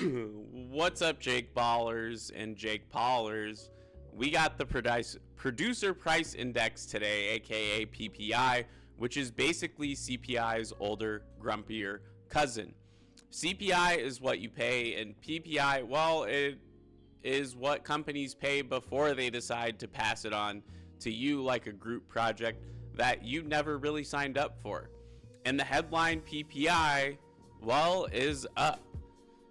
What's up, Jake Ballers and Jake Paulers? We got the producer price index today, aka PPI, which is basically CPI's older, grumpier cousin. CPI is what you pay, and PPI, well, it is what companies pay before they decide to pass it on to you like a group project that you never really signed up for. And the headline PPI, well, is up.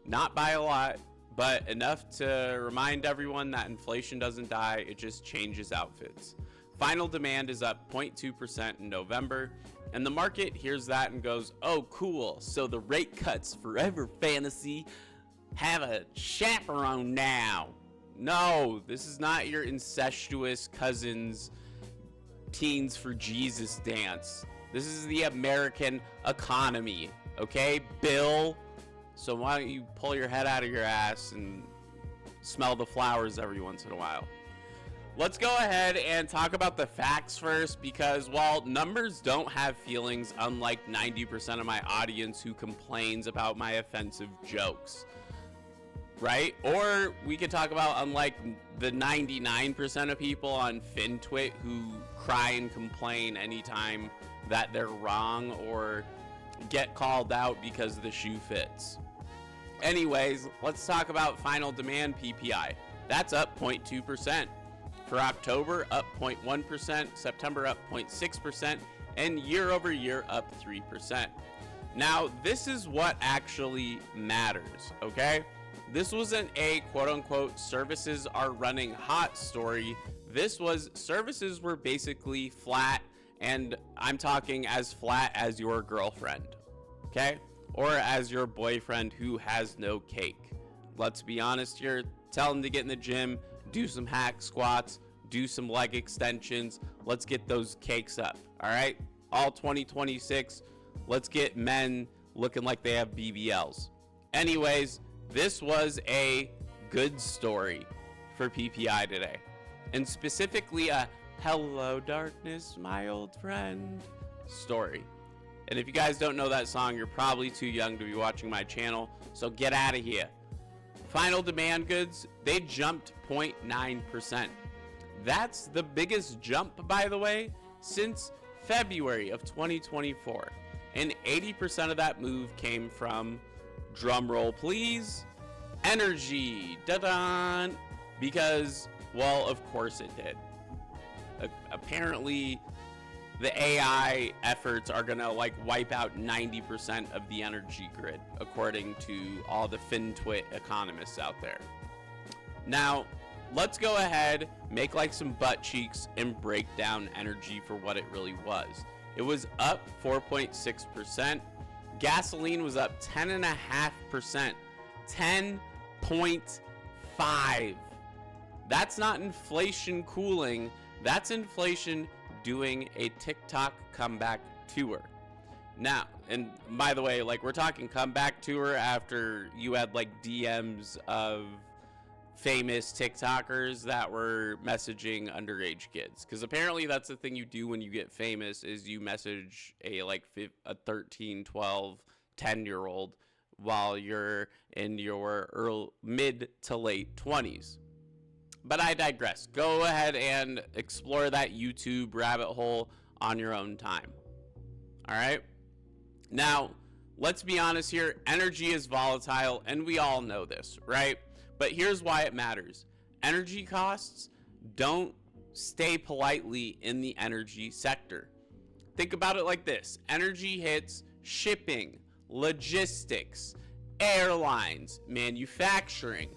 Not by a lot, but enough to remind everyone that inflation doesn't die, it just changes outfits. Final demand is up 0.2% in November, and the market hears that and goes, oh cool, so the rate cuts forever fantasy have a chaperone now. No, this is not your incestuous cousins Teens for Jesus dance. This is the American economy, okay, Bill? So why don't you pull your head out of your ass and smell the flowers every once in a while? Let's go ahead and talk about the facts first, because while numbers don't have feelings, unlike 90% of my audience who complains about my offensive jokes, right? Or we could talk about unlike the 99% of people on FinTwit who cry and complain anytime that they're wrong or get called out because the shoe fits. Anyways, let's talk about final demand PPI. That's up 0.2%. For October, up 0.1%, September up 0.6%, and year over year up 3%. Now, this is what actually matters, okay? This wasn't a quote-unquote services are running hot story. This was services were basically flat, and I'm talking as flat as your girlfriend, okay? Or as your boyfriend who has no cake. Let's be honest here. Tell him to get in the gym, do some hack squats, do some leg extensions. Let's get those cakes up, all right? All 2026, let's get men looking like they have BBLs. Anyways, this was a good story for PPI today. And specifically a hello darkness, my old friend story. And if you guys don't know that song, you're probably too young to be watching my channel, so get out of here. Final demand goods, they jumped 0.9%. That's the biggest jump, by the way, since February of 2024. And 80% of that move came from, drumroll please, energy. Da-da! Because, well, of course it did. Apparently, the AI efforts are gonna wipe out 90% of the energy grid, according to all the FinTwit economists out there. Now, let's go ahead, make some butt cheeks, and break down energy for what it really was. It was up 4.6%. Gasoline was up 10.5%. 10.5. That's not inflation cooling. That's inflation doing a TikTok comeback tour. Now, and by the way, we're talking comeback tour after you had DMs of famous TikTokers that were messaging underage kids, because apparently that's the thing you do when you get famous, is you message a 13, 12, 10-year-old while you're in your mid to late 20s. But I digress. Go ahead and explore that YouTube rabbit hole on your own time. All right? Now, let's be honest here. Energy is volatile, and we all know this, right? But here's why it matters. Energy costs don't stay politely in the energy sector. Think about it like this. Energy hits shipping, logistics, airlines, manufacturing,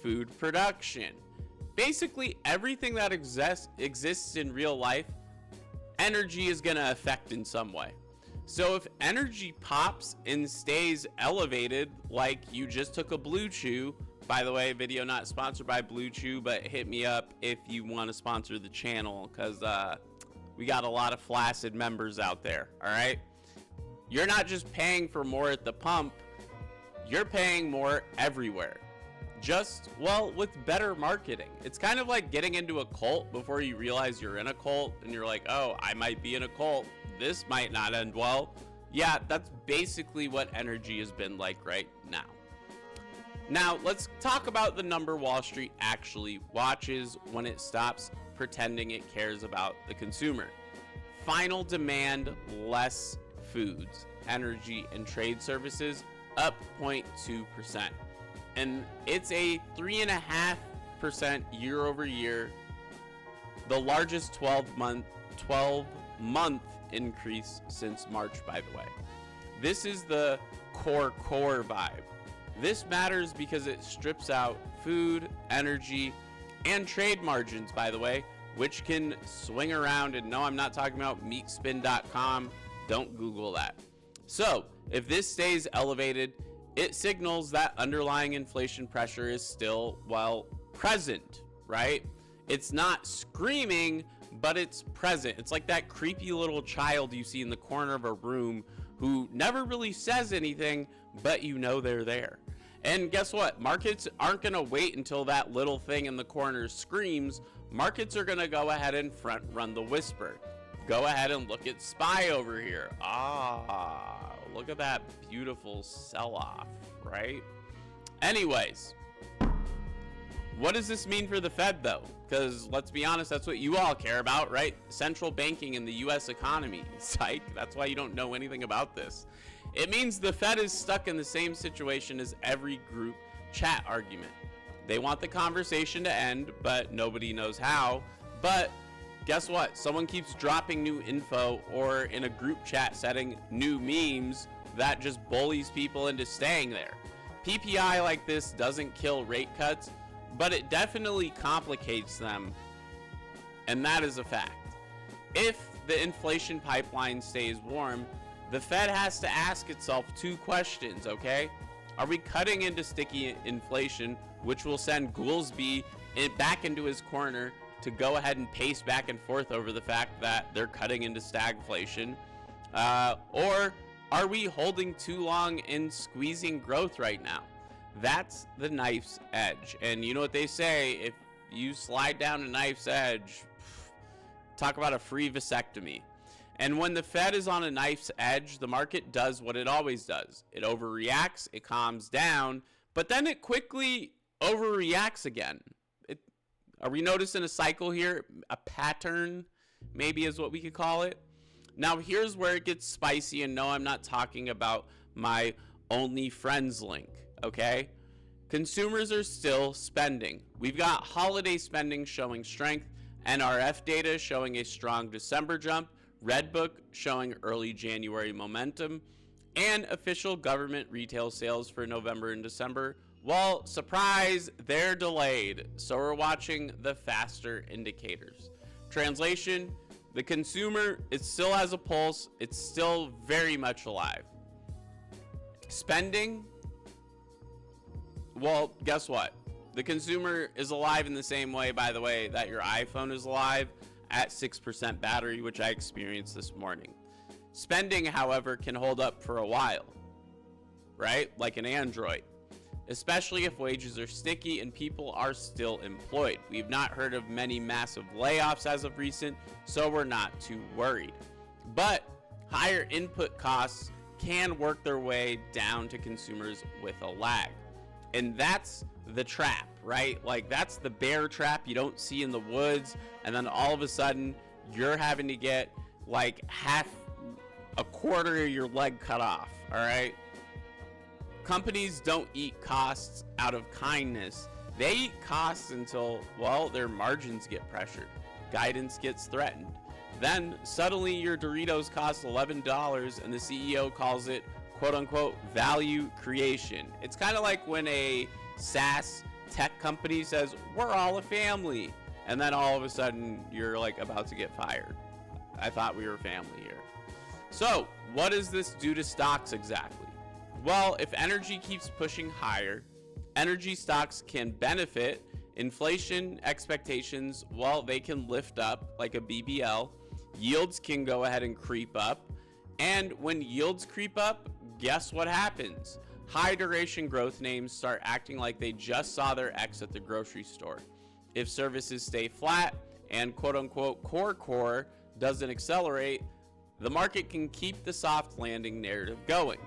food production. Basically, everything that exists in real life, energy is going to affect in some way. So if energy pops and stays elevated, like you just took a Blue Chew, by the way, video not sponsored by Blue Chew, but hit me up if you want to sponsor the channel, because we got a lot of flaccid members out there, all right? You're not just paying for more at the pump, you're paying more everywhere. Just, well, with better marketing. It's kind of like getting into a cult before you realize you're in a cult, and you're like, oh, I might be in a cult. This might not end well. Yeah, that's basically what energy has been like right now. Now, let's talk about the number Wall Street actually watches when it stops pretending it cares about the consumer. Final demand, less foods, energy, and trade services, up 0.2%. And it's a 3.5% year over year, the largest 12-month increase since March, by the way. This is the core vibe. This matters because it strips out food, energy, and trade margins, by the way, which can swing around. And no, I'm not talking about meatspin.com. Don't Google that. So if this stays elevated, it signals that underlying inflation pressure is still, well, present, right? It's not screaming, but it's present. It's like that creepy little child you see in the corner of a room who never really says anything, but you know they're there. And guess what? Markets aren't going to wait until that little thing in the corner screams. Markets are going to go ahead and front run the whisper. Go ahead and look at SPY over here. Look at that beautiful sell-off, right? Anyways, what does this mean for the Fed, though? Because let's be honest, that's what you all care about, right? Central banking in the U.S. economy. Psych, that's why you don't know anything about this. It means the Fed is stuck in the same situation as every group chat argument. They want the conversation to end, but nobody knows how. But guess what? Someone keeps dropping new info, or in a group chat setting, new memes that just bullies people into staying there. PPI like this doesn't kill rate cuts, but it definitely complicates them, and that is a fact. If the inflation pipeline stays warm, the Fed has to ask itself two questions, okay? Are we cutting into sticky inflation, which will send Goolsbee back into his corner to go ahead and pace back and forth over the fact that they're cutting into stagflation? Or are we holding too long in squeezing growth right now? That's the knife's edge. And you know what they say, if you slide down a knife's edge, talk about a free vasectomy. And when the Fed is on a knife's edge, the market does what it always does. It overreacts, it calms down, but then it quickly overreacts again. Are we noticing a cycle here? A pattern, maybe, is what we could call it. Now, here's where it gets spicy, and no, I'm not talking about my only friends link, okay? Consumers are still spending. We've got holiday spending showing strength, NRF data showing a strong December jump, Redbook showing early January momentum, and official government retail sales for November and December. Well, surprise, they're delayed. So we're watching the faster indicators. Translation, the consumer, it still has a pulse. It's still very much alive. Spending, well, guess what? The consumer is alive in the same way, by the way, that your iPhone is alive at 6% battery, which I experienced this morning. Spending, however, can hold up for a while, right? Like an Android, especially if wages are sticky and people are still employed. We've not heard of many massive layoffs as of recent, so we're not too worried. But higher input costs can work their way down to consumers with a lag. And that's the trap, right? Like, that's the bear trap you don't see in the woods, and then all of a sudden you're having to get like a quarter of your leg cut off. All right, companies don't eat costs out of kindness. They eat costs until, well, their margins get pressured, guidance gets threatened. Then suddenly your Doritos cost $11 and the CEO calls it quote unquote value creation. It's kind of like when a SaaS tech company says we're all a family, and then all of a sudden you're like about to get fired. I thought we were family here. So what does this do to stocks exactly? Well, if energy keeps pushing higher, energy stocks can benefit. Inflation expectations, well, they can lift up like a BBL. Yields can go ahead and creep up. And when yields creep up, guess what happens? High duration growth names start acting like they just saw their ex at the grocery store. If services stay flat and quote unquote core doesn't accelerate, the market can keep the soft landing narrative going.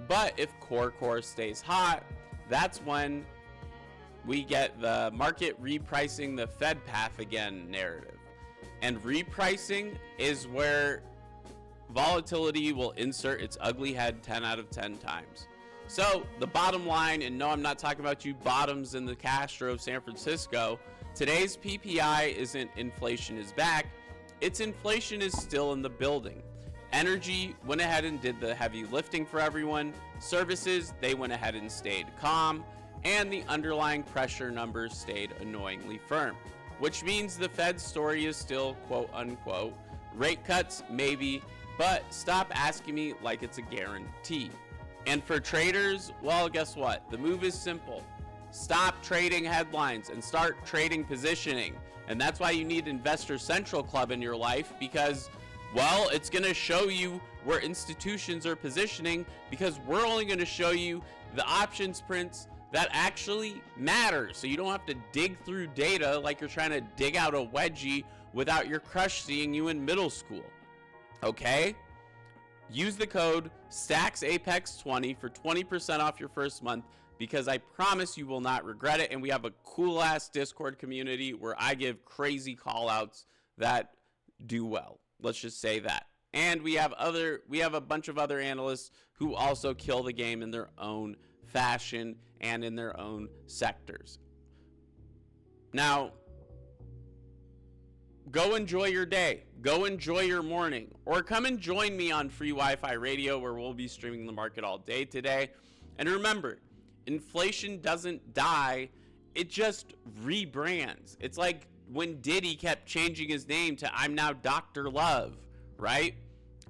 But if core stays hot, that's when we get the market repricing the Fed path again narrative. And repricing is where volatility will insert its ugly head 10 out of 10 times. So the bottom line, and no, I'm not talking about you bottoms in the Castro of San Francisco. Today's PPI isn't inflation is back. It's inflation is still in the building. Energy went ahead and did the heavy lifting for everyone. Services, they went ahead and stayed calm. And the underlying pressure numbers stayed annoyingly firm, which means the Fed's story is still quote unquote rate cuts, maybe, but stop asking me like it's a guarantee. And for traders, well, guess what? The move is simple. Stop trading headlines and start trading positioning. And that's why you need Investor Central Club in your life, because, well, it's going to show you where institutions are positioning, because we're only going to show you the options prints that actually matter. So you don't have to dig through data like you're trying to dig out a wedgie without your crush seeing you in middle school. Okay? Use the code STACKSAPEX20 for 20% off your first month, because I promise you will not regret it. And we have a cool ass Discord community where I give crazy call outs that do well. Let's just say that. And we have a bunch of other analysts who also kill the game in their own fashion and in their own sectors. Now, go enjoy your day, go enjoy your morning, or come and join me on Free Wi-Fi Radio, where we'll be streaming the market all day today. And remember, inflation doesn't die, it just rebrands. It's like when Diddy kept changing his name to I'm now Dr. Love, right?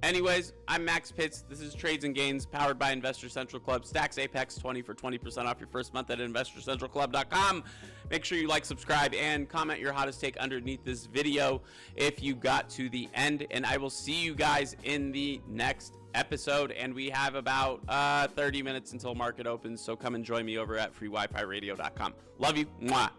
Anyways, I'm Max Pitts. This is Trades and Gains, powered by Investor Central Club. Stacks Apex 20 for 20% off your first month at investorcentralclub.com. Make sure you like, subscribe, and comment your hottest take underneath this video if you got to the end. And I will see you guys in the next episode. And we have about 30 minutes until market opens, so come and join me over at freewifiradio.com. Love you. Mwah.